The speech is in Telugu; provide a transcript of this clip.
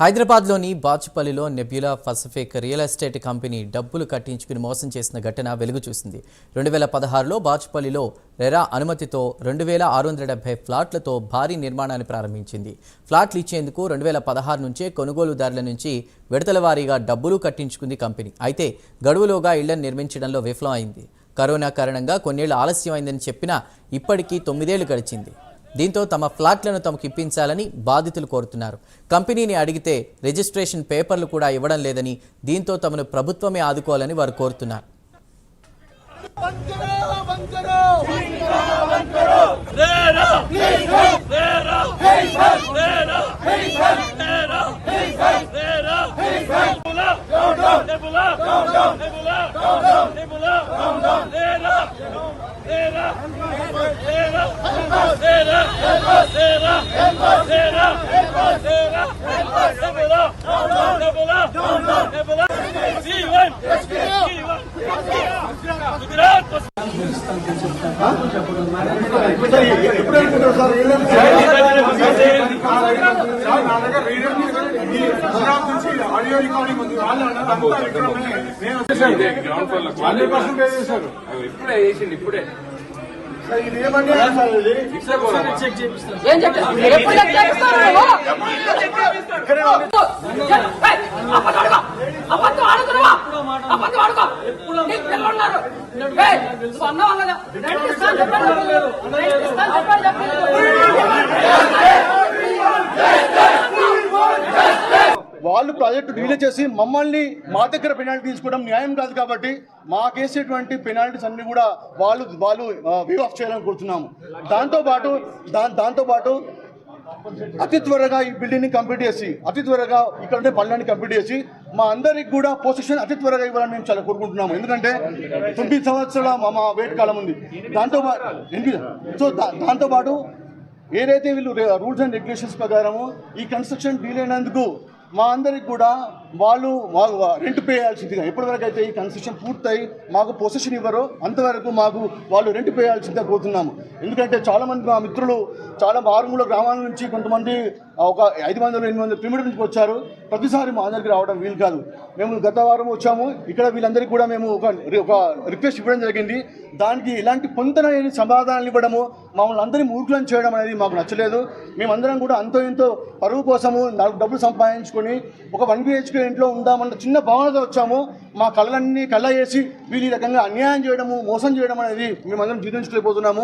హైదరాబాద్లోని బాచుపల్లిలో Nebula Pacific real estate company డబ్బులు కట్టించుకుని మోసం చేసిన ఘటన వెలుగు చూసింది. 2016లో బాచుపల్లిలో రెరా అనుమతితో 2670 ఫ్లాట్లతో భారీ నిర్మాణాన్ని ప్రారంభించింది. ఫ్లాట్లు ఇచ్చేందుకు 2016 నుంచే కొనుగోలుదారుల నుంచి విడతల వారీగా డబ్బులు కట్టించుకుంది కంపెనీ. అయితే గడువులోగా ఇళ్లను నిర్మించడంలో విఫలం అయింది. కరోనా కారణంగా కొన్నేళ్లు ఆలస్యమైందని చెప్పినా ఇప్పటికీ 9 ఏళ్లు గడిచింది. దీంతో తమ ఫ్లాట్లను తమకు ఇప్పించాలని బాధితులు కోరుతున్నారు. కంపెనీని అడిగితే రిజిస్ట్రేషన్ పేపర్లు కూడా ఇవ్వడం లేదని, దీంతో తమను ప్రభుత్వమే ఆదుకోవాలని వారు కోరుతున్నారు. ఆడియో రికార్డింగ్ ఉంది. ఇప్పుడే వేసిండి ఇప్పుడే వాళ్ళు ప్రాజెక్టు డిలే చేసి మమ్మల్ని మా దగ్గర పెనాల్టీ తీసుకోవడం న్యాయం కాదు. కాబట్టి మాకేసేటువంటి పెనాల్టీస్ అన్ని కూడా వాళ్ళు వేవ్ ఆఫ్ చేయాలని కోరుతున్నాము. దాంతోపాటు అతి త్వరగా ఈ బిల్డింగ్ని కంప్లీట్ చేసి అతి త్వరగా ఇక్కడ ఉండే పనులన్నీ కంప్లీట్ చేసి మా అందరికి కూడా పొజిషన్ అతి త్వరగా ఇవ్వాలని మేము చాలా కోరుకుంటున్నాము. ఎందుకంటే 9 సంవత్సరాల మా వెయిట్ కాలం ఉంది. దాంతోపాటు ఏదైతే వీళ్ళు రూల్స్ అండ్ రెగ్యులేషన్స్ ప్రకారము ఈ కన్స్ట్రక్షన్ డీల్ అయినందుకు మా అందరికి కూడా వాళ్ళు రెంట్ పే చేయాల్సిందిగా, ఎప్పటివరకు అయితే ఈ కన్స్ట్రక్షన్ పూర్తయి మాకు పొజిషన్ ఇవ్వరో అంతవరకు మాకు వాళ్ళు రెంట్ పే చేయాల్సిందిగా కోరుతున్నాము. ఎందుకంటే చాలామంది మా మిత్రులు చాలా మారుమూల గ్రామాల నుంచి కొంతమంది ఒక 500-800 కిలోమీటర్ల నుంచి వచ్చారు. ప్రతిసారి మా అందరికి రావడం వీలు కాదు. మేము గత వారం వచ్చాము. ఇక్కడ వీళ్ళందరికీ కూడా మేము ఒక రిక్వెస్ట్ ఇవ్వడం జరిగింది. దానికి ఇలాంటి పొంతనని సమాధానాలు ఇవ్వడము, మమ్మల్ని అందరినీ మూర్ఖులను చేయడం అనేది మాకు నచ్చలేదు. మేమందరం కూడా అంతో ఎంతో పరువు కోసము 4 డబ్బులు సంపాదించుకొని ఒక 1 BHK ఇంట్లో ఉందామన్న చిన్న భావనతో వచ్చాము. మా కళ్ళ వేసి వీళ్ళు ఈ రకంగా అన్యాయం చేయడము, మోసం చేయడం అనేది మేమందరం జీర్ణించుకోలేకపోతున్నాము.